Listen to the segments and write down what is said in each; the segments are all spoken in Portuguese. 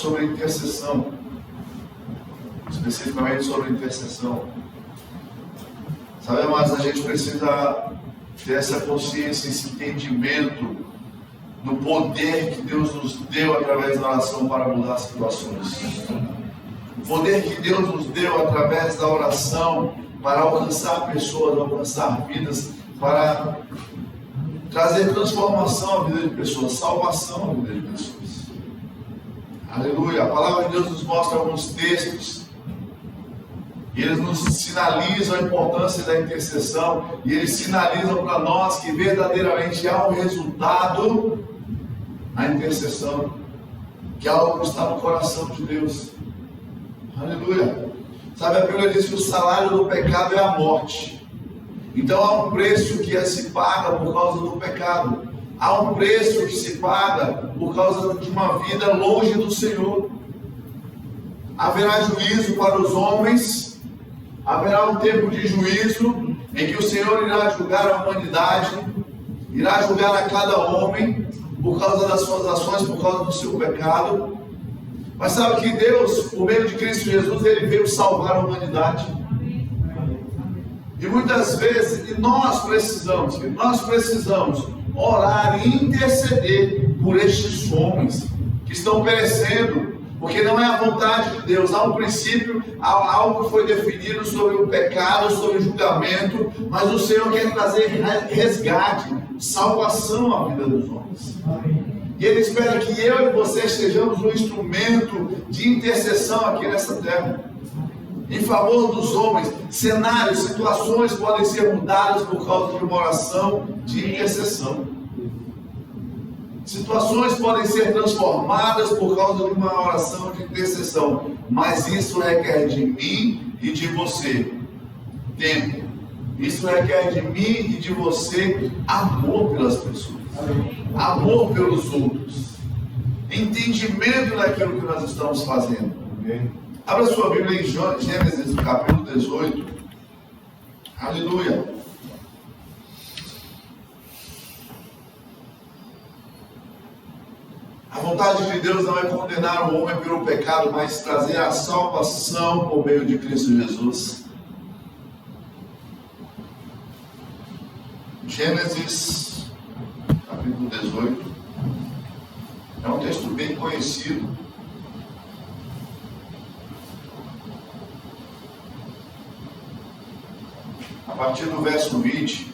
sobre intercessão, especificamente sobre intercessão. Sabe, amados, a gente precisa ter essa consciência, esse entendimento do poder que Deus nos deu através da oração para mudar situações. O poder que Deus nos deu através da oração para alcançar pessoas, alcançar vidas, para trazer transformação à vida de pessoas, salvação à vida de pessoas. Aleluia! A palavra de Deus nos mostra alguns textos e eles nos sinalizam a importância da intercessão e eles sinalizam para nós que verdadeiramente há um resultado na intercessão, que algo está no coração de Deus. Aleluia! Sabe, a Bíblia diz que o salário do pecado é a morte. Então há um preço que se paga por causa do pecado. Há um preço que se paga por causa de uma vida longe do Senhor. Haverá juízo para os homens. Haverá um tempo de juízo em que o Senhor irá julgar a humanidade, irá julgar a cada homem por causa das suas ações, por causa do seu pecado. Mas sabe que Deus, por meio de Cristo Jesus, Ele veio salvar a humanidade. E muitas vezes nós precisamos orar e interceder por estes homens que estão perecendo, porque não é a vontade de Deus. Há um princípio, há algo que foi definido sobre o pecado, sobre o julgamento, mas o Senhor quer trazer resgate, salvação à vida dos homens. E Ele espera que eu e você sejamos um instrumento de intercessão aqui nessa terra, em favor dos homens. Cenários, situações podem ser mudadas por causa de uma oração de intercessão. Situações podem ser transformadas por causa de uma oração de intercessão. Mas isso requer de mim e de você tempo. Isso requer de mim e de você amor pelas pessoas, amor pelos outros, entendimento daquilo que nós estamos fazendo. Abra sua Bíblia em Gênesis, capítulo 18. Aleluia. A vontade de Deus não é condenar o homem pelo pecado, mas trazer a salvação por meio de Cristo Jesus. Gênesis, capítulo 18. É um texto bem conhecido. A partir do verso 20.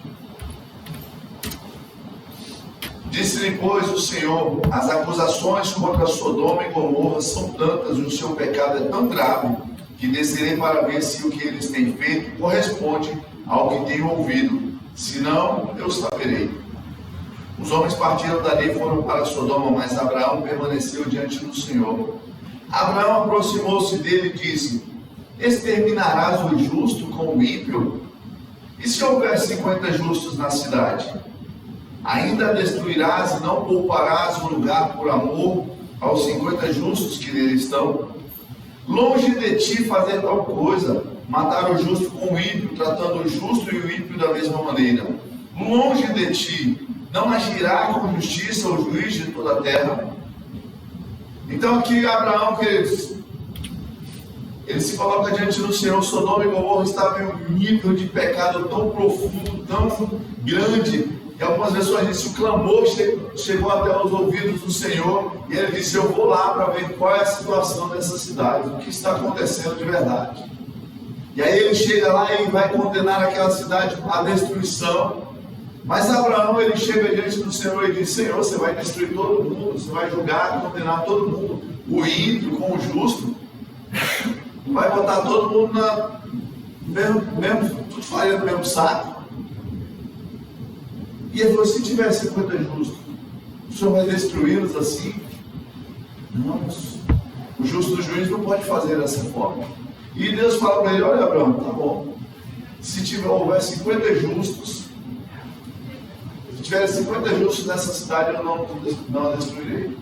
Disse-lhe, pois, o Senhor: as acusações contra Sodoma e Gomorra são tantas e o seu pecado é tão grave, que descerei para ver se o que eles têm feito corresponde ao que tenho ouvido. Se não, eu saberei. Os homens partiram dali e foram para Sodoma, mas Abraão permaneceu diante do Senhor. Abraão aproximou-se dele e disse: exterminarás o justo com o ímpio? E se houver 50 justos na cidade? Ainda destruirás e não pouparás o lugar por amor aos 50 justos que nele estão? Longe de ti fazer tal coisa, matar o justo com o ímpio, tratando o justo e o ímpio da mesma maneira. Longe de ti, não agirá com justiça o juiz de toda a terra? Então aqui Abraão, queridos, ele se coloca diante do Senhor. Sodoma e Gomorra estavam em um nível de pecado tão profundo, tão grande, e algumas pessoas dizem, o clamor chegou até os ouvidos do Senhor, e ele disse: eu vou lá para ver qual é a situação dessa cidade, o que está acontecendo de verdade. E aí ele chega lá e vai condenar aquela cidade à destruição. Mas Abraão, ele chega diante do Senhor e diz: Senhor, você vai destruir todo mundo, você vai julgar, condenar todo mundo, o ímpio com o justo, vai botar todo mundo tudo faria no mesmo saco. E ele falou: se tiver 50 justos, o Senhor vai destruí-los assim? Não, o justo juiz não pode fazer dessa forma. E Deus fala para ele: olha, Abraão, tá bom, se houver 50 justos, se tiver 50 justos nessa cidade, eu não a destruirei.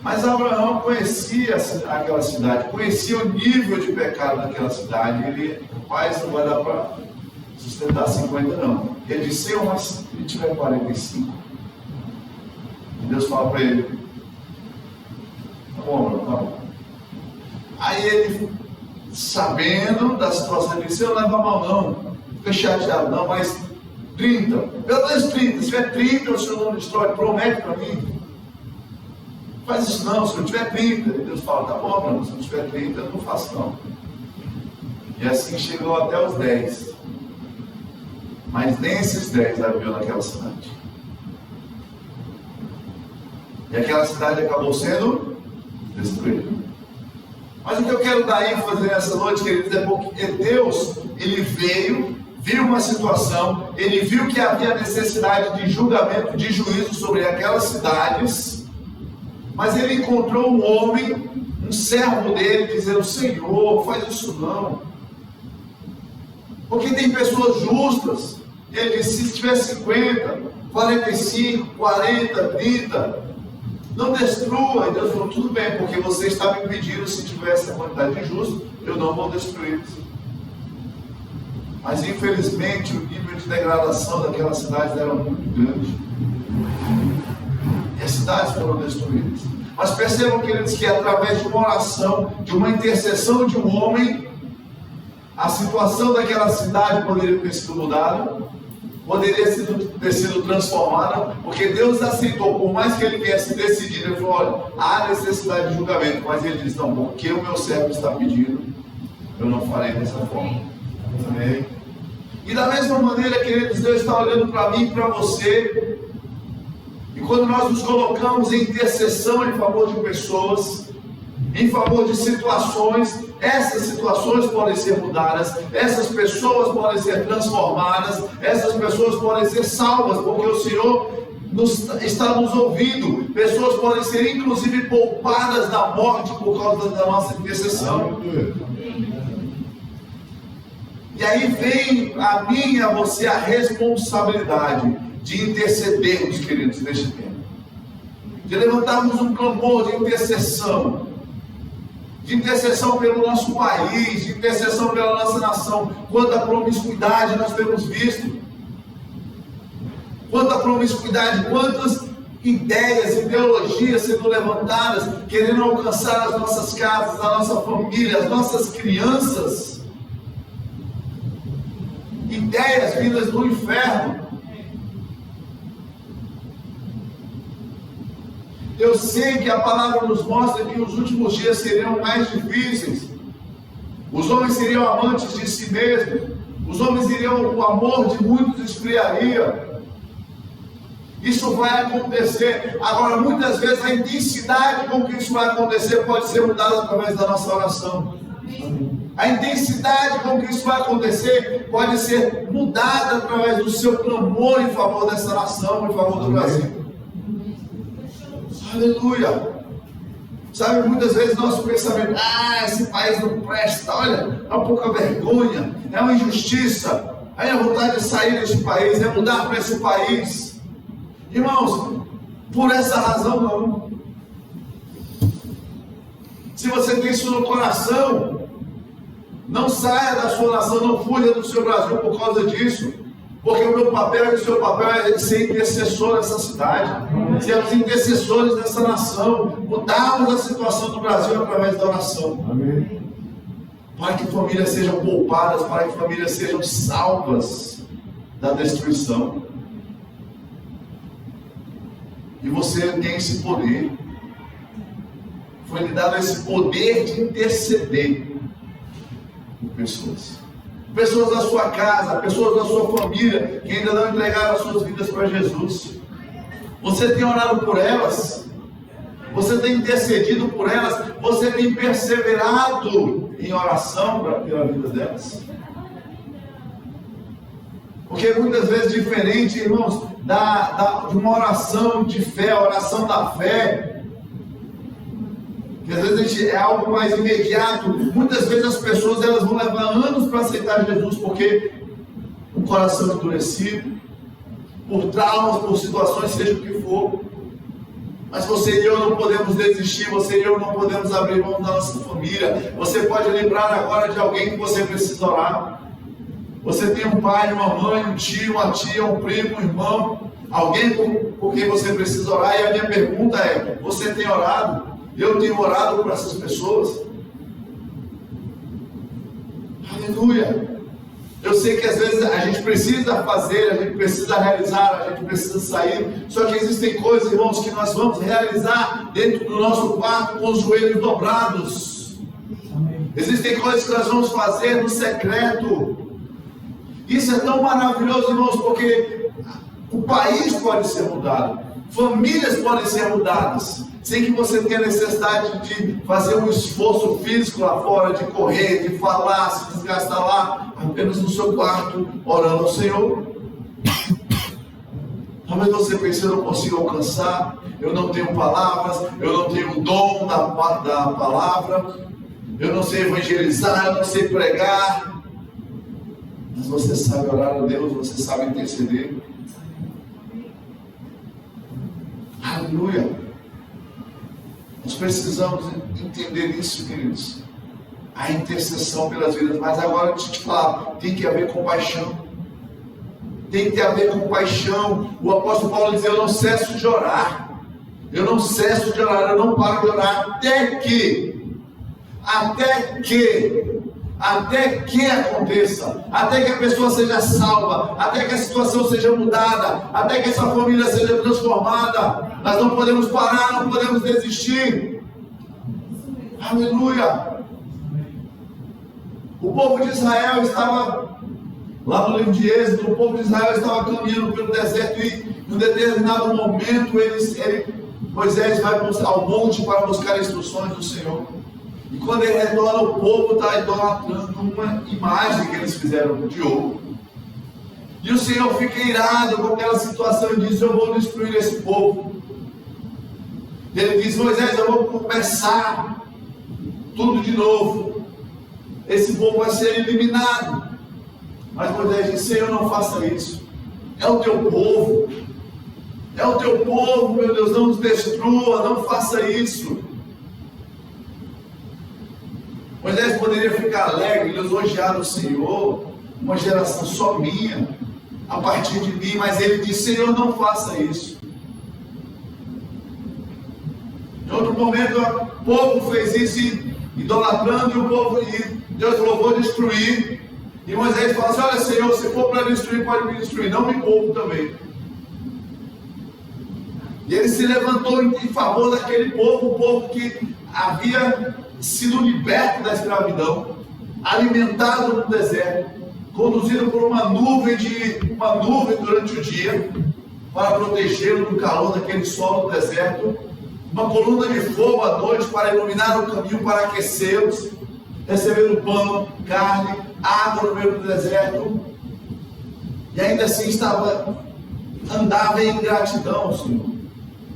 Mas Abraão conhecia aquela cidade, conhecia o nível de pecado daquela cidade. Ele: rapaz, não vai dar para sustentar 50 não. Ele disse: Senhor, mas se tiver 45? E Deus fala para ele: Tá bom, meu, tá bom. Aí ele, sabendo da situação, ele disse: eu não levo a mal não, fica chateado não, mas 30, pelo menos 30, se tiver 30 o senhor não destrói, promete para mim. Faz isso não, se eu tiver 30, Deus fala: tá bom, meu, se eu tiver 30 eu não faço não. E assim chegou até os 10, mas nem esses 10 haviam naquela cidade. E aquela cidade acabou sendo destruída. Mas o que eu quero dar ênfase nessa noite, queridos, é porque Deus, ele veio, viu uma situação, ele viu que havia necessidade de julgamento, de juízo sobre aquelas cidades, mas ele encontrou um homem, um servo dele, dizendo: Senhor, faz isso não, porque tem pessoas justas. Ele disse: se tiver 50, 45, 40, 30, não destrua. E Deus falou: tudo bem, porque você está me pedindo, se tivesse a quantidade de justos, eu não vou destruí-los. Mas infelizmente o nível de degradação daquelas cidades era muito grande, e as cidades foram destruídas. Mas percebam, queridos, que através de uma oração, de uma intercessão de um homem, a situação daquela cidade poderia ter sido mudada, poderia ter sido transformada, porque Deus aceitou, por mais que ele viesse decidido, ele falou: olha, há necessidade de julgamento, mas ele disse: não, porque o meu servo está pedindo, eu não farei dessa forma. Amém? E da mesma maneira, queridos, Deus está olhando para mim e para você, e quando nós nos colocamos em intercessão em favor de pessoas, em favor de situações, essas situações podem ser mudadas, essas pessoas podem ser transformadas, essas pessoas podem ser salvas, porque o Senhor está nos ouvindo. Pessoas podem ser inclusive poupadas da morte por causa da nossa intercessão. E aí vem a mim e a você a responsabilidade de intercedermos, queridos, neste tempo, de levantarmos um clamor de intercessão pelo nosso país, de intercessão pela nossa nação. Quanta promiscuidade nós temos visto, quanta promiscuidade, quantas ideias, ideologias sendo levantadas, querendo alcançar as nossas casas, a nossa família, as nossas crianças, ideias vindas do inferno. Eu sei que a palavra nos mostra que os últimos dias seriam mais difíceis. Os homens seriam amantes de si mesmos. Os homens iriam, o amor de muitos esfriaria. Isso vai acontecer. Agora, muitas vezes a intensidade com que isso vai acontecer pode ser mudada através da nossa oração. A intensidade com que isso vai acontecer pode ser mudada através do seu clamor em favor dessa nação, em favor do Brasil. Aleluia! Sabe, muitas vezes nosso pensamento: esse país não presta, olha, é uma pouca vergonha, é uma injustiça, aí a vontade de sair deste país, é mudar para esse país. Irmãos, por essa razão não. Se você tem isso no coração, não saia da sua nação, não fuja do seu Brasil por causa disso. Porque o meu papel e o seu papel é ser intercessor dessa cidade, sermos intercessores dessa nação, mudarmos a situação do Brasil através da oração. Amém. Para que famílias sejam poupadas, para que famílias sejam salvas da destruição. E você tem esse poder, foi lhe dado esse poder de interceder por pessoas. Pessoas da sua casa, pessoas da sua família, que ainda não entregaram as suas vidas para Jesus. Você tem orado por elas, você tem intercedido por elas, você tem perseverado em oração pela vida delas. Porque muitas vezes diferente, irmãos, de uma oração de fé, a oração da fé, que às vezes é algo mais imediato. Muitas vezes as pessoas elas vão levar anos para aceitar Jesus, porque o coração endurecido, por traumas, por situações, seja o que for. Mas você e eu não podemos desistir, você e eu não podemos abrir mão da nossa família. Você pode lembrar agora de alguém que você precisa orar. Você tem um pai, uma mãe, um tio, uma tia, um primo, um irmão, alguém por quem você precisa orar. E a minha pergunta é: você tem orado? Eu tenho orado por essas pessoas. Aleluia. Eu sei que às vezes a gente precisa fazer, a gente precisa realizar, a gente precisa sair. Só que existem coisas, irmãos, que nós vamos realizar dentro do nosso quarto com os joelhos dobrados. Amém. Existem coisas que nós vamos fazer no secreto. Isso é tão maravilhoso, irmãos, porque o país pode ser mudado, famílias podem ser mudadas, sem que você tenha necessidade de fazer um esforço físico lá fora, de correr, de falar, se desgastar lá, apenas no seu quarto, orando ao Senhor. Talvez você pense, eu não consigo alcançar, eu não tenho palavras, eu não tenho o dom da palavra, eu não sei evangelizar, eu não sei pregar. Mas você sabe orar a Deus, você sabe interceder. Aleluia. Nós precisamos entender isso, queridos. A intercessão pelas vidas. Mas agora deixa eu te falar, tem que haver compaixão. Tem que haver compaixão. O apóstolo Paulo diz, eu não cesso de orar. Eu não cesso de orar, eu não paro de orar até que aconteça, até que a pessoa seja salva, até que a situação seja mudada, até que essa família seja transformada. Nós não podemos parar, não podemos desistir. Aleluia. O povo de Israel estava lá no livro de Êxodo, o povo de Israel estava caminhando pelo deserto e em um determinado momento Moisés vai ao monte para buscar instruções do Senhor. E quando ele retorna, o povo está idolatrando uma imagem que eles fizeram de ouro. E o Senhor fica irado com aquela situação e diz, eu vou destruir esse povo. Ele diz, Moisés, eu vou começar tudo de novo. Esse povo vai ser eliminado. Mas Moisés diz, Senhor, não faça isso. É o teu povo. É o teu povo, meu Deus, não nos destrua, não faça isso. Moisés poderia ficar alegre, elogiar o Senhor, uma geração só minha, a partir de mim, mas ele disse, Senhor, não faça isso. Em outro momento, o povo fez isso, idolatrando, e Deus falou, vou destruir. E Moisés falou assim, olha Senhor, se for para destruir, pode me destruir, não me poupe também. E ele se levantou em favor daquele povo, o povo que havia sido liberto da escravidão, alimentado no deserto, conduzido por uma nuvem durante o dia, para protegê-lo do calor daquele solo do deserto, uma coluna de fogo à noite para iluminar o caminho, para aquecê-los, recebendo pão, carne, água no meio do deserto, e ainda assim andava em ingratidão, Senhor.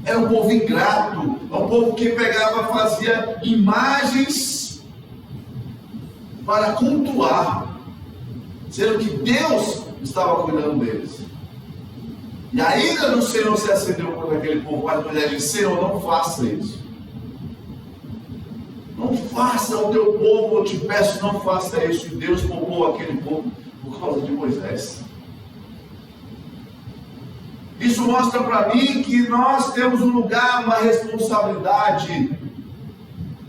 Era um povo ingrato, é um povo que fazia imagens para cultuar, sendo que Deus estava cuidando deles. E a ira do Senhor se acendeu contra aquele povo, mas Moisés disse, Senhor, não faça isso. Não faça ao teu povo, eu te peço, não faça isso. E Deus poupou aquele povo por causa de Moisés. Isso mostra para mim que nós temos um lugar, uma responsabilidade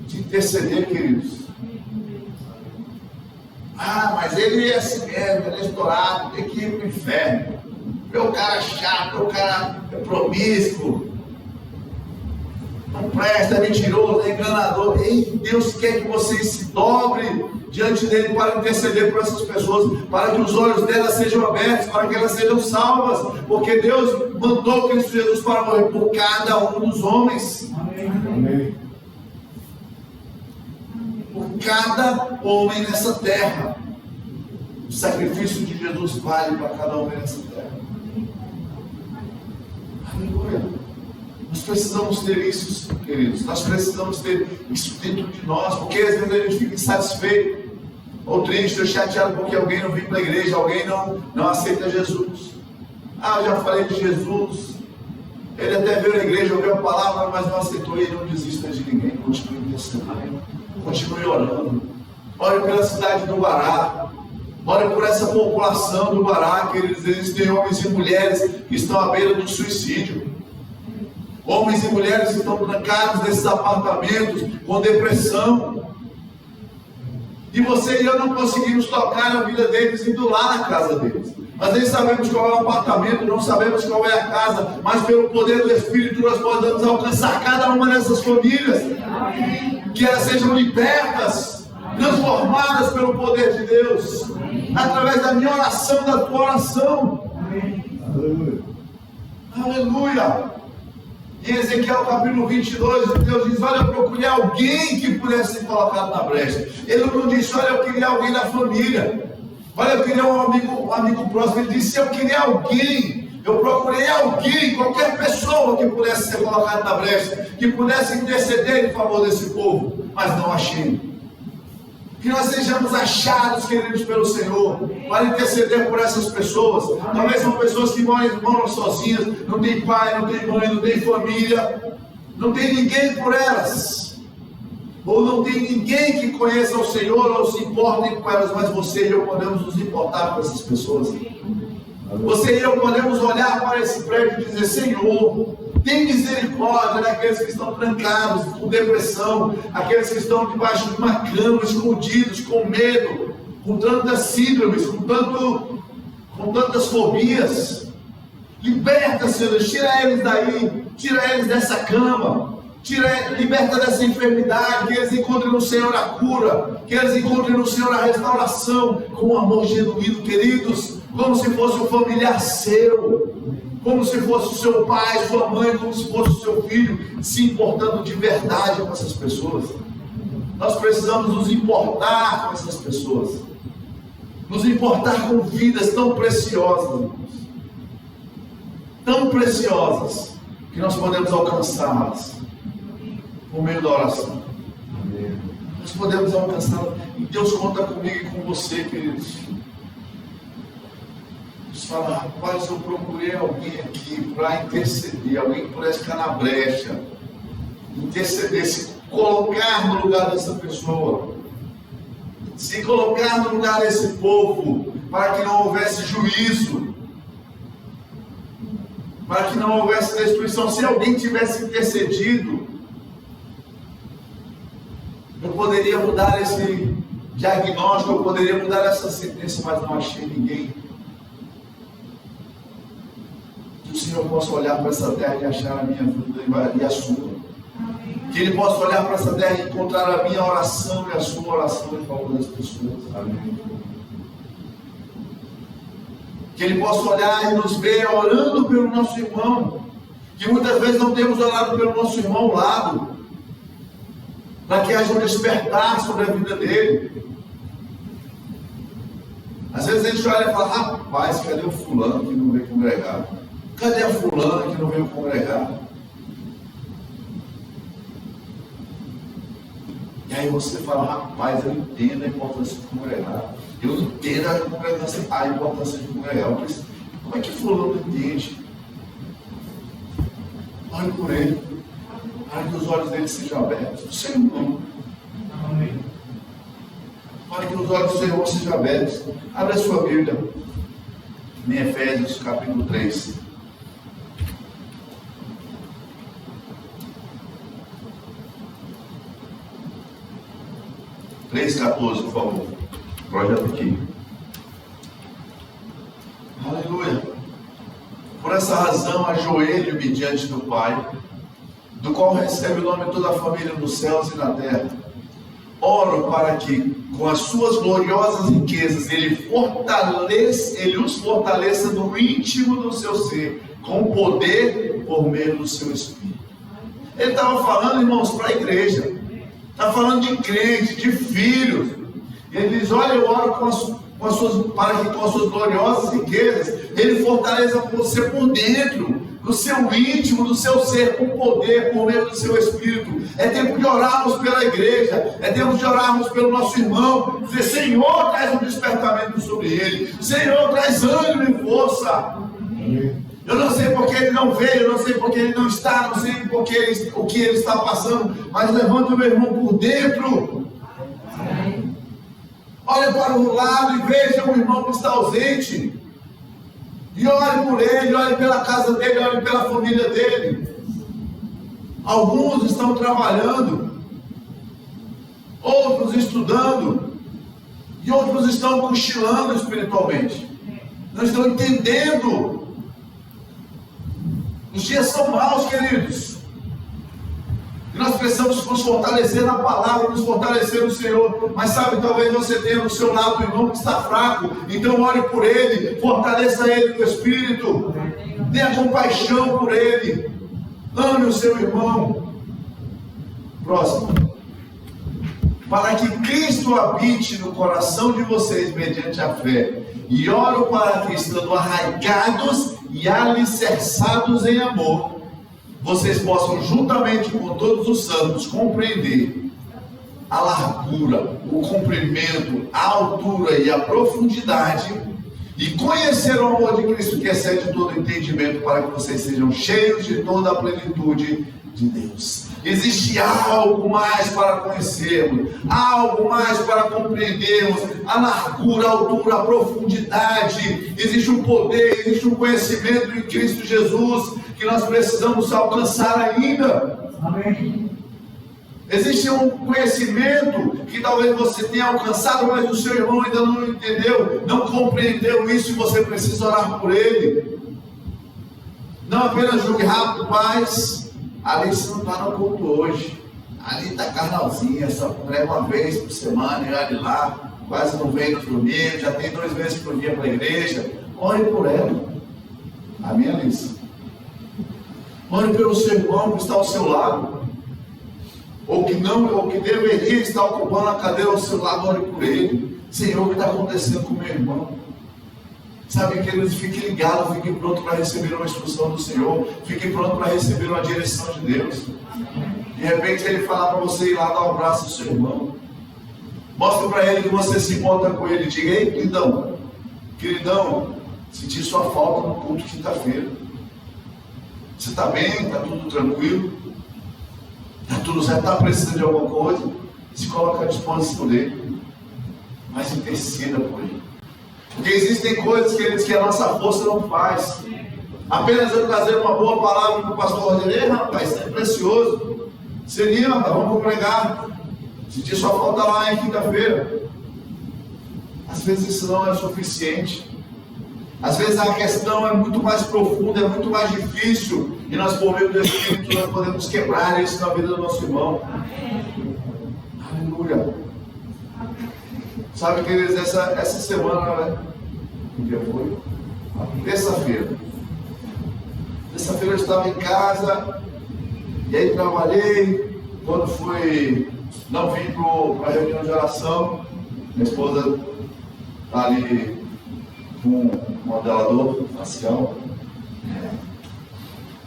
de interceder, queridos. Mas ele é assim mesmo, ele é estourado, tem que ir para o inferno. O cara chato, o cara é promíscuo, não presta, é mentiroso, é enganador. Ei, Deus quer que você se dobre diante dele para interceder por essas pessoas, para que os olhos delas sejam abertos, para que elas sejam salvas, porque Deus mandou Cristo Jesus para morrer por cada um dos homens. Amém. Por cada homem nessa terra. O sacrifício de Jesus vale para cada homem nessa terra. Aleluia. Nós precisamos ter isso, queridos. Nós precisamos ter isso dentro de nós, porque às vezes a gente fica insatisfeito, ou triste, ou chateado porque alguém não vem para a igreja, alguém não aceita Jesus. Eu já falei de Jesus, ele até veio na igreja, ouviu a palavra, mas não aceitou. Ele não desista de ninguém, continue intercedendo, continue orando. Ore pela cidade do Guará, ore por essa população do Guará, queridos. Existem homens e mulheres que estão à beira do suicídio. Homens e mulheres que estão trancados nesses apartamentos com depressão. E você e eu não conseguimos tocar na vida deles, indo lá na casa deles. Mas nem sabemos qual é o apartamento, não sabemos qual é a casa, mas pelo poder do Espírito nós podemos alcançar cada uma dessas famílias. Que elas sejam libertas, transformadas pelo poder de Deus, através da minha oração, da tua oração. Aleluia. Em Ezequiel capítulo 22, Deus diz: olha, eu procurei alguém que pudesse ser colocado na brecha. Ele não disse: olha, eu queria alguém da família. Olha, eu queria um amigo próximo. Ele disse: eu queria alguém. Eu procurei alguém, qualquer pessoa que pudesse ser colocada na brecha, que pudesse interceder em favor desse povo, mas não achei. Que nós sejamos achados, queridos, pelo Senhor, para interceder por essas pessoas. Talvez são pessoas que moram sozinhas, não tem pai, não tem mãe, não tem família, não tem ninguém por elas, ou não tem ninguém que conheça o Senhor, ou se importem com elas, mas você e eu podemos nos importar com essas pessoas. Você e eu podemos olhar para esse prédio e dizer: Senhor, tem misericórdia daqueles que estão trancados, com depressão, aqueles que estão debaixo de uma cama, escondidos, com medo, com tantas síndromes, com tantas fobias. Liberta, Senhor, tira eles daí, tira eles dessa cama, liberta dessa enfermidade, que eles encontrem no Senhor a cura, que eles encontrem no Senhor a restauração, com um amor genuíno, queridos, como se fosse um familiar seu, como se fosse o seu pai, sua mãe, como se fosse o seu filho, se importando de verdade com essas pessoas. Nós precisamos nos importar com essas pessoas, nos importar com vidas tão preciosas, irmãos, tão preciosas, que nós podemos alcançá-las por meio da oração. Nós podemos alcançá-las, e Deus conta comigo e com você, queridos. Deus fala: rapaz, eu procurei alguém aqui para interceder, alguém que pudesse ficar na brecha, interceder, se colocar no lugar dessa pessoa, se colocar no lugar desse povo, para que não houvesse juízo, para que não houvesse destruição. Se alguém tivesse intercedido, eu poderia mudar esse diagnóstico, eu poderia mudar essa sentença, mas não achei ninguém. Que o Senhor possa olhar para essa terra e achar a minha vida e a sua. Que Ele possa olhar para essa terra e encontrar a minha oração e a sua oração em favor das pessoas. Amém. Que Ele possa olhar e nos ver orando pelo nosso irmão, que muitas vezes não temos orado pelo nosso irmão ao lado, para que haja um despertar sobre a vida dele. Às vezes a gente olha e fala: rapaz, cadê o fulano que não veio congregar? Cadê a fulana que não veio congregar? E aí você fala: rapaz, eu entendo a importância de congregar, eu entendo a importância de congregar. Mas como é que fulano entende? Olhe por ele, para que os olhos dele sejam abertos. O Senhor não. Para que os olhos do Senhor sejam abertos. Abre a sua Bíblia em Efésios capítulo 3. (3:14), por favor. Projeto aqui. Aleluia. Por essa razão, ajoelho-me diante do Pai, do qual recebe o nome toda a família nos céus e na terra. Oro para que, com as suas gloriosas riquezas, Ele os fortaleça no íntimo do seu ser, com poder por meio do seu Espírito. Ele estava falando, irmãos, para a igreja. Está falando de crentes, de filhos. E ele diz: olha, eu oro para que com as suas gloriosas riquezas, Ele fortaleça você por dentro, no seu íntimo, do seu ser, com poder, por meio do seu Espírito. É tempo de orarmos pela igreja, é tempo de orarmos pelo nosso irmão, dizer: Senhor, traz um despertamento sobre ele, Senhor, traz ânimo e força. Amém. Eu não sei porque ele não veio, eu não sei porque ele não está, não sei porque o que ele está passando, mas levanta o meu irmão por dentro. Amém. Olha para o lado e veja o irmão que está ausente. E olhe por ele, olhe pela casa dele, olhe pela família dele. Alguns estão trabalhando, outros estudando, e outros estão cochilando espiritualmente. Não estão entendendo. Os dias são maus, queridos. E nós precisamos nos fortalecer na palavra, nos fortalecer no Senhor. Mas sabe, talvez você tenha no seu lado um irmão que está fraco. Então ore por ele, fortaleça ele no Espírito. Tenha compaixão por ele. Ame o seu irmão. Próximo. Para que Cristo habite no coração de vocês mediante a fé. E oro para que, estando arraigados e alicerçados em amor, vocês possam, juntamente com todos os santos, compreender a largura, o comprimento, a altura e a profundidade, e conhecer o amor de Cristo que excede todo entendimento, para que vocês sejam cheios de toda a plenitude de Deus. Existe algo mais para conhecermos, algo mais para compreendermos, a largura, a altura, a profundidade. Existe um poder, existe um conhecimento em Cristo Jesus que nós precisamos alcançar ainda. Amém. Existe um conhecimento que talvez você tenha alcançado, mas o seu irmão ainda não entendeu, não compreendeu isso, e você precisa orar por ele. Não apenas julgue rápido, mas ali você não está no culto hoje, ali está carnalzinha, só prega uma vez por semana e olha lá, quase não vem no domingo, já tem 2 vezes por dia para a igreja. Ore por ela. A minha lista. Ore pelo seu irmão que está ao seu lado, ou que deveria estar ocupando a cadeira ao seu lado. Ore por ele. Senhor, o que está acontecendo com meu irmão? Sabe, queridos, fique ligado, fique pronto para receber uma instrução do Senhor, fique pronto para receber uma direção de Deus. De repente ele falar para você ir lá dar um abraço ao seu irmão, mostre para ele que você se importa com ele, diga: ei, queridão, senti sua falta no culto de quinta-feira. Você está bem? Está tudo tranquilo? Está tudo certo? Está precisando de alguma coisa? Se coloca à disposição dele, mas interceda por ele. Porque existem coisas, queridos, que a nossa força não faz. Apenas eu trazer uma boa palavra para o pastor Rodrigo: rapaz, isso é precioso. Seria, vamos pregar. Sentir sua falta lá em quinta-feira. Às vezes isso não é suficiente. Às vezes a questão é muito mais profunda, é muito mais difícil. E nós, por meio do Espírito, nós podemos quebrar isso na vida do nosso irmão. Aleluia. Sabe, queridos, essa semana, né? Que dia foi? Terça-feira. Terça-feira eu estava em casa, e aí trabalhei. Quando fui, não vim para a reunião de oração. Minha esposa está ali com um modelador facial,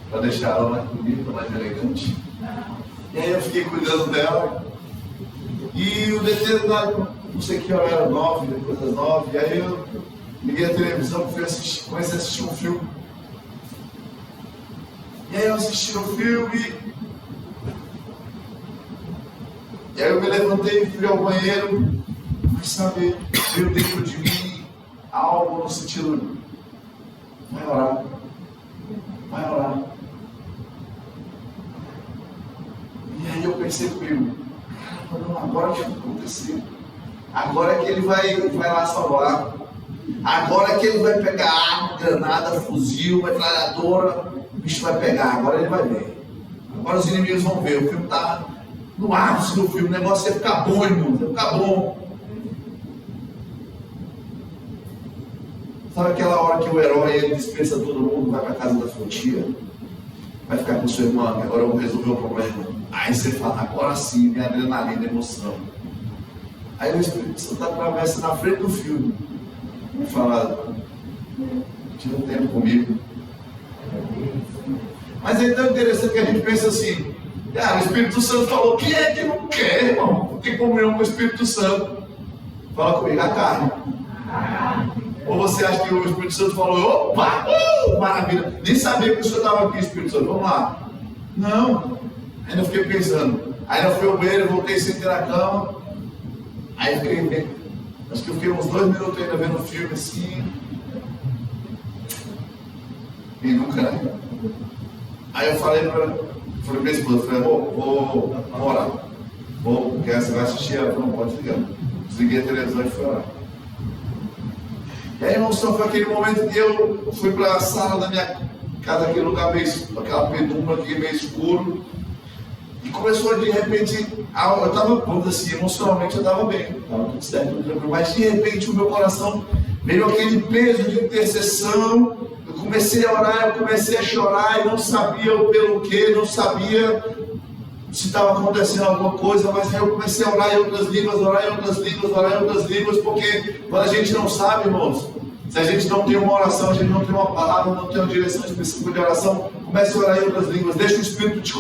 para deixar ela mais bonita, mais elegante. E aí eu fiquei cuidando dela. E o determinado, não sei que hora era, 9, depois das 9, e aí eu liguei a televisão, comecei a assistir um filme. E aí eu assisti o filme, e aí eu me levantei e fui ao banheiro, mas sabe, veio dentro de mim algo no sentido: vai orar, vai orar. E aí eu pensei comigo: não, agora que vai acontecer. Agora é que ele vai lá salvar. Agora é que ele vai pegar arma, granada, fuzil, metralhadora. O bicho vai pegar, agora ele vai ver. Agora os inimigos vão ver. O filme está no ápice do filme. O negócio vai ficar bom, irmão. Vai ficar bom. Sabe aquela hora que o herói ele dispensa todo mundo, vai para casa da sua tia? Vai ficar com sua irmã, que agora eu vou resolver o problema. Aí você fala: agora sim, minha adrenalina, emoção. Aí o Espírito Santo atravessa na frente do filme e fala: tira tempo comigo. Mas é tão interessante que a gente pensa assim: o Espírito Santo falou, quem é que não quer, irmão? Não tem comunhão com o Espírito Santo. Fala comigo: a carne. Ou você acha que o Espírito Santo falou: opa, maravilha, nem sabia que o senhor estava aqui, Espírito Santo, vamos lá. Não, ainda fiquei pensando. Aí eu fui ao banheiro, voltei, sentei na cama. Aí eu fiquei, acho que eu fiquei uns 2 minutos ainda vendo o filme assim. E nunca, né? Aí eu falei falei para minha esposa, vou orar. Porque você vai assistir, ela não pode ligar. Desliguei a televisão e fui orar. E aí, irmão, só foi aquele momento que eu fui para a sala da minha casa, aquele lugar meio, aquela penumbra aqui meio escuro. E começou de repente, eu estava, vamos dizer assim, emocionalmente eu estava bem, estava tudo certo, tudo tranquilo, mas de repente o meu coração veio aquele peso de intercessão. Eu comecei a orar, eu comecei a chorar e não sabia pelo que, não sabia se estava acontecendo alguma coisa, mas aí eu comecei a orar em outras línguas, orar em outras línguas, orar em outras línguas, porque quando a gente não sabe, irmãos, se a gente não tem uma oração, a gente não tem uma palavra, não tem uma direção específica de oração, comece a orar em outras línguas, deixa o Espírito te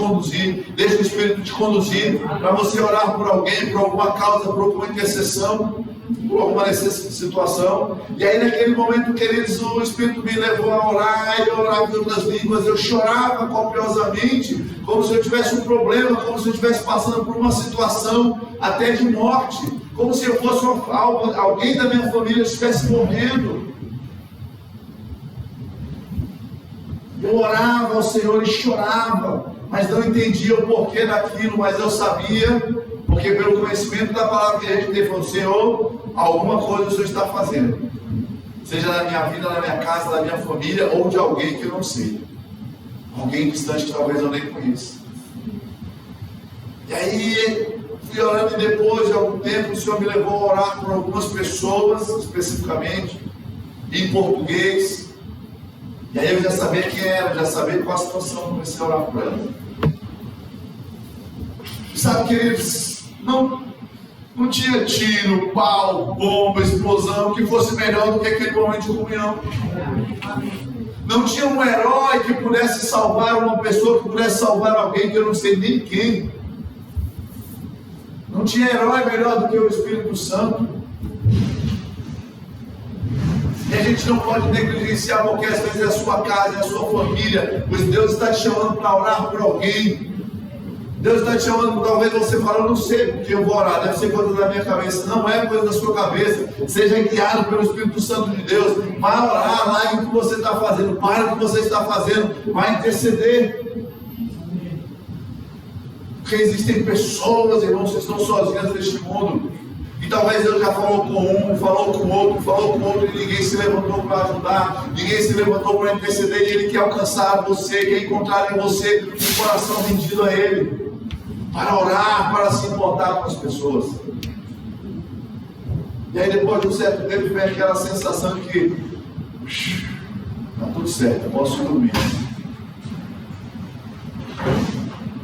conduzir, para você orar por alguém, por alguma causa, por alguma intercessão, por alguma situação. E aí naquele momento, queridos, o Espírito me levou a orar, e eu orava em outras línguas, eu chorava copiosamente, como se eu tivesse um problema, como se eu estivesse passando por uma situação até de morte, como se eu fosse alguém da minha família estivesse morrendo. Eu orava ao Senhor e chorava, mas não entendia o porquê daquilo, mas eu sabia, porque pelo conhecimento da palavra que a gente teve, falou: Senhor, alguma coisa o Senhor está fazendo, seja na minha vida, na minha casa, na minha família, ou de alguém que eu não sei, alguém distante que talvez eu nem conheça. E aí, fui orando, e depois de algum tempo, o Senhor me levou a orar por algumas pessoas, especificamente, em português. E aí eu já sabia quem era, já sabia qual a situação, comecei a orar por ela. Sabe, queridos, não tinha tiro, pau, bomba, explosão que fosse melhor do que aquele momento de comunhão. Não tinha um herói que pudesse salvar uma pessoa, que pudesse salvar alguém que eu não sei nem quem. Não tinha herói melhor do que o Espírito Santo. E a gente não pode negligenciar, porque às vezes é a sua casa, é a sua família, pois Deus está te chamando para orar por alguém. Deus está te chamando, talvez você fale: eu não sei porque eu vou orar, deve ser coisa da minha cabeça. Não é coisa da sua cabeça. Seja guiado pelo Espírito Santo de Deus. Vai orar, largue o que você está fazendo, pare o que você está fazendo, vai interceder. Porque existem pessoas, irmãos, que estão sozinhas neste mundo. E talvez Deus já falou com um, falou com outro, e ninguém se levantou para ajudar, ninguém se levantou para interceder, e Ele quer alcançar você, quer encontrar em você um coração rendido a Ele, para orar, para se importar com as pessoas. E aí depois de um certo tempo vem aquela sensação de que está tudo certo, eu posso dormir.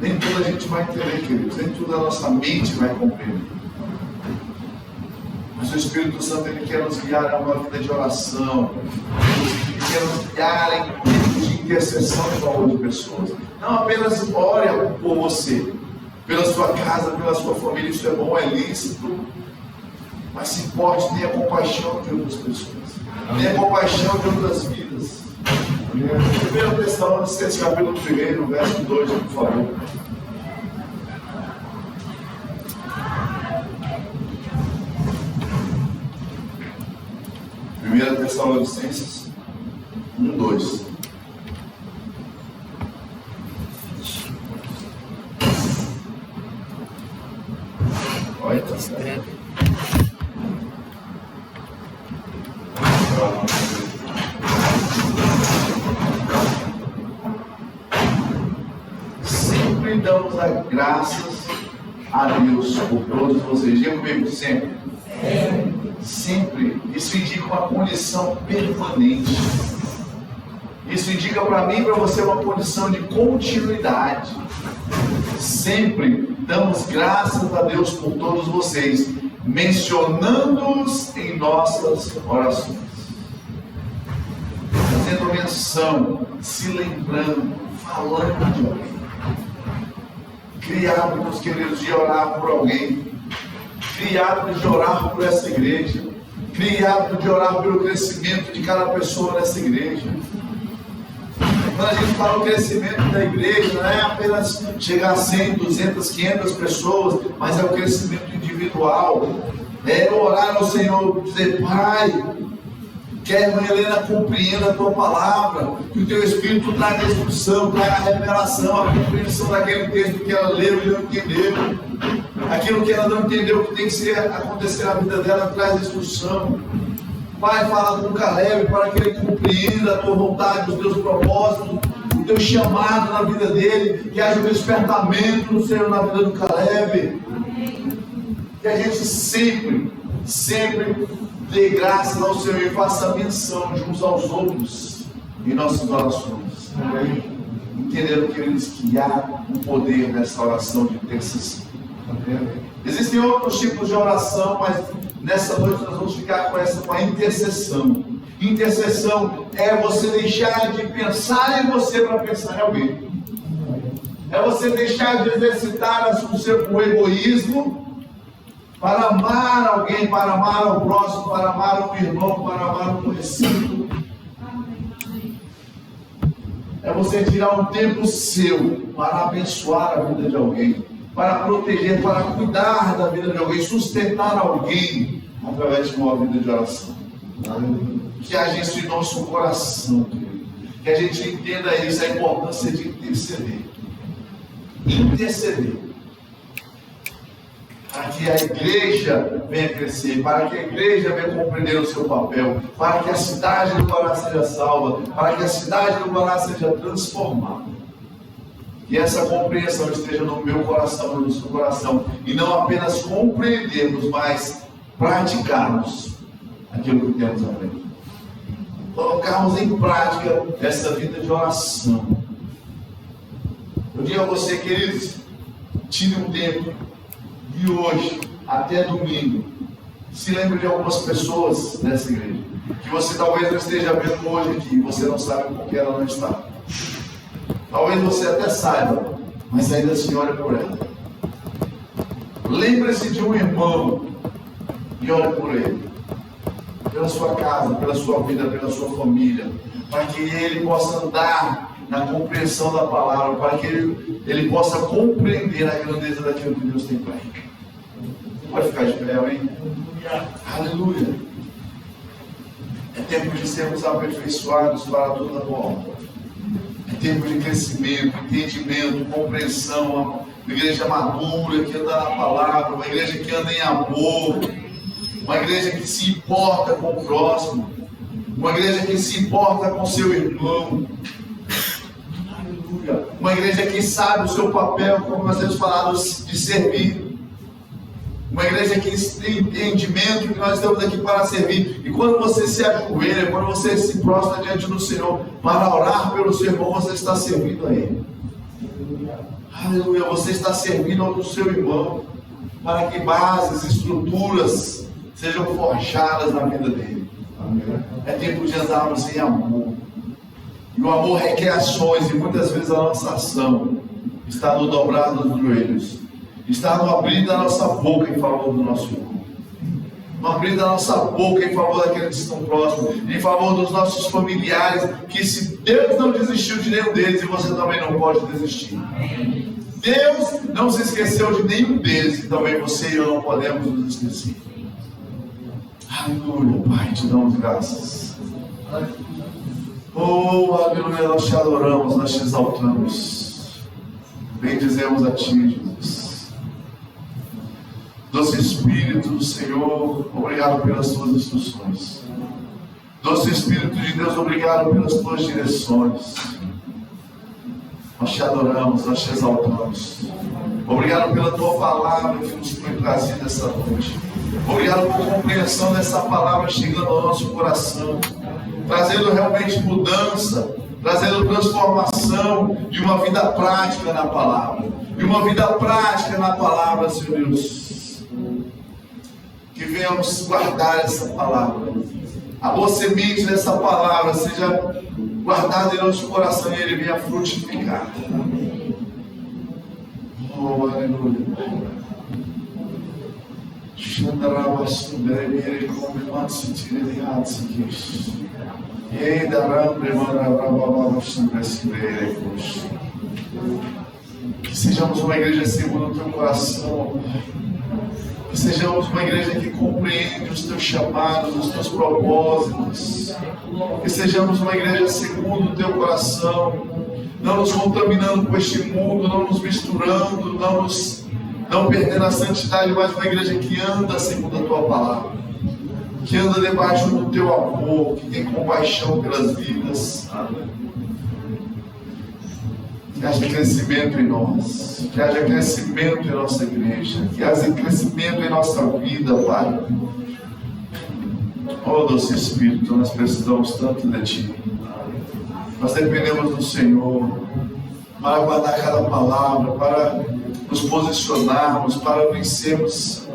Nem tudo a gente vai entender, queridos, nem tudo a nossa mente vai compreender. Mas o Espírito Santo, Ele quer nos guiar a uma vida de oração, Ele quer nos guiar em tempos de intercessão em favor de pessoas. Não apenas ore por você, pela sua casa, pela sua família, isso é bom, é lícito, mas se importe, tenha compaixão de outras pessoas, tenha compaixão de outras vidas. 1 Tessalonicenses capítulo 1, verso 2, por favor. 1 Tessalonicenses 1, 2. Olha, tá certo. Sempre damos as graças a Deus por todos vocês. Diga comigo, sempre. Sempre. Isso indica uma condição permanente. Isso indica para mim e para você uma condição de continuidade. Sempre damos graças a Deus por todos vocês, mencionando-os em nossas orações. Fazendo menção, se lembrando, falando de alguém. Criados, queridos, de orar por alguém. Criado de orar por essa igreja, criado de orar pelo crescimento de cada pessoa nessa igreja. Quando a gente fala o crescimento da igreja, não é apenas chegar a 100, 200, 500 pessoas, mas é o crescimento individual. É orar ao Senhor, dizer: Pai, Que a irmã Helena compreenda a tua palavra, que o teu Espírito traga a instrução, traga a revelação, a compreensão daquele texto que ela leu e não entendeu. Aquilo que ela não entendeu que tem que acontecer na vida dela, traz a instrução. Pai, fala com o Caleb para que ele compreenda a tua vontade, os teus propósitos, o teu chamado na vida dele, que haja um despertamento no Senhor na vida do Caleb. Que a gente sempre dê graças ao Senhor e faça menção de uns aos outros em nossas orações. Entendendo, queridos, que há um poder nessa oração de intercessão. Existem outros tipos de oração, mas nessa noite nós vamos ficar com a intercessão. Intercessão é você deixar de pensar em você para pensar em alguém. É você deixar de exercitar o egoísmo para amar alguém, para amar ao próximo, para amar um irmão, para amar um conhecido. É você tirar um tempo seu para abençoar a vida de alguém, para proteger, para cuidar da vida de alguém, sustentar alguém através de uma vida de oração. Que haja isso em nosso coração, que a gente entenda isso, a importância de interceder. Interceder. Para que a igreja venha crescer, para que a igreja venha compreender o seu papel, para que a cidade do Guará seja salva, para que a cidade do Guará seja transformada. Que essa compreensão esteja no meu coração, no seu coração, e não apenas compreendermos, mas praticarmos aquilo que temos aprendido. Colocarmos em prática essa vida de oração. Eu digo a você, queridos, tire um tempo de hoje até domingo. Se lembre de algumas pessoas dessa igreja que você talvez não esteja vendo hoje aqui, você não sabe por que ela não está. Talvez você até saiba, mas ainda se ore por ela. Lembre-se de um irmão e ore por ele, pela sua casa, pela sua vida, pela sua família, para que ele possa andar na compreensão da palavra, para que ele possa compreender a grandeza daquilo que Deus tem para ele. Você pode ficar de pé, amém? Aleluia! É tempo de sermos aperfeiçoados para toda boa obra. É tempo de crescimento, entendimento, compreensão, uma igreja madura que anda na palavra, uma igreja que anda em amor, uma igreja que se importa com o próximo, uma igreja que se importa com seu irmão. Aleluia! Uma igreja que sabe o seu papel, como nós temos falado, de servir. Uma igreja que tem entendimento que nós estamos aqui para servir. E quando você se ajoelha, quando você se prostra diante do Senhor para orar pelo seu irmão, você está servindo a Ele. Aleluia! Você está servindo ao seu irmão para que bases, estruturas sejam forjadas na vida dele. É tempo de andarmos em amor. E o amor requer ações, e muitas vezes a nossa ação está no dobrar dos joelhos, está no abrir da nossa boca em favor do nosso irmão, no abrir da nossa boca em favor daqueles que estão próximos, em favor dos nossos familiares, que se Deus não desistiu de nenhum deles, e você também não pode desistir. Deus não se esqueceu de nenhum deles, e também você e eu não podemos nos esquecer. Aleluia, Pai, te damos graças. Oh, aleluia, nós te adoramos, nós te exaltamos. Bendizemos a Ti, Jesus. Doce Espírito do Senhor, obrigado pelas Tuas instruções. Doce Espírito de Deus, obrigado pelas Tuas direções. Nós te adoramos, nós te exaltamos. Obrigado pela Tua palavra que nos foi trazida essa noite. Obrigado por compreensão dessa palavra chegando ao nosso coração, trazendo realmente mudança, trazendo transformação e uma vida prática na palavra. E uma vida prática na palavra, Senhor Deus. Que venhamos guardar essa palavra. A boa semente dessa palavra seja guardada em nosso coração e ele venha frutificar. Oh, aleluia. Que sejamos uma igreja segundo o teu coração, Que sejamos uma igreja que compreende os teus chamados, os teus propósitos. Que sejamos uma igreja segundo o teu coração, não nos contaminando com este mundo, não nos misturando, não perdendo a santidade, mas uma igreja que anda segundo a tua palavra, que anda debaixo do teu amor, que tem compaixão pelas vidas. Que haja crescimento em nós, que haja crescimento em nossa igreja, que haja crescimento em nossa vida, Pai. Oh, doce Espírito, nós precisamos tanto de Ti. Nós dependemos do Senhor para guardar cada palavra, para nos posicionarmos, para vencermos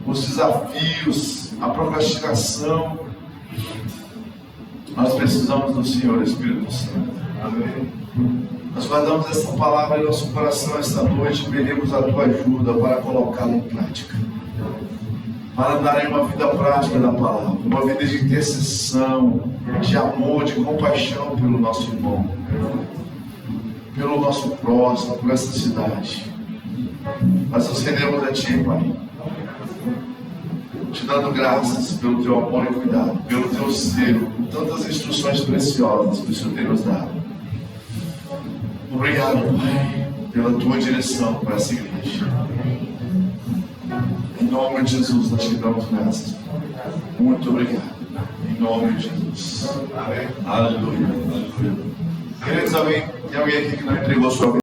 os desafios, a procrastinação. Nós precisamos do Senhor, Espírito Santo. Amém. Nós guardamos essa palavra em nosso coração esta noite e pedimos a tua ajuda para colocá-la em prática, para dar uma vida prática da palavra, uma vida de intercessão, de amor, de compaixão pelo nosso irmão, pelo nosso próximo, por essa cidade. Nós nos rendemos a Ti, Pai, te dando graças pelo Teu amor e cuidado, pelo Teu selo, por tantas instruções preciosas que o Senhor tem nos dado. Obrigado, Pai, pela Tua direção para essa igreja. Em nome de Jesus, nós te damos graças. Muito obrigado. Em nome de Jesus. Amém. Aleluia. Aleluia. Queridos, amém. Tem alguém aqui que não entregou sua vida?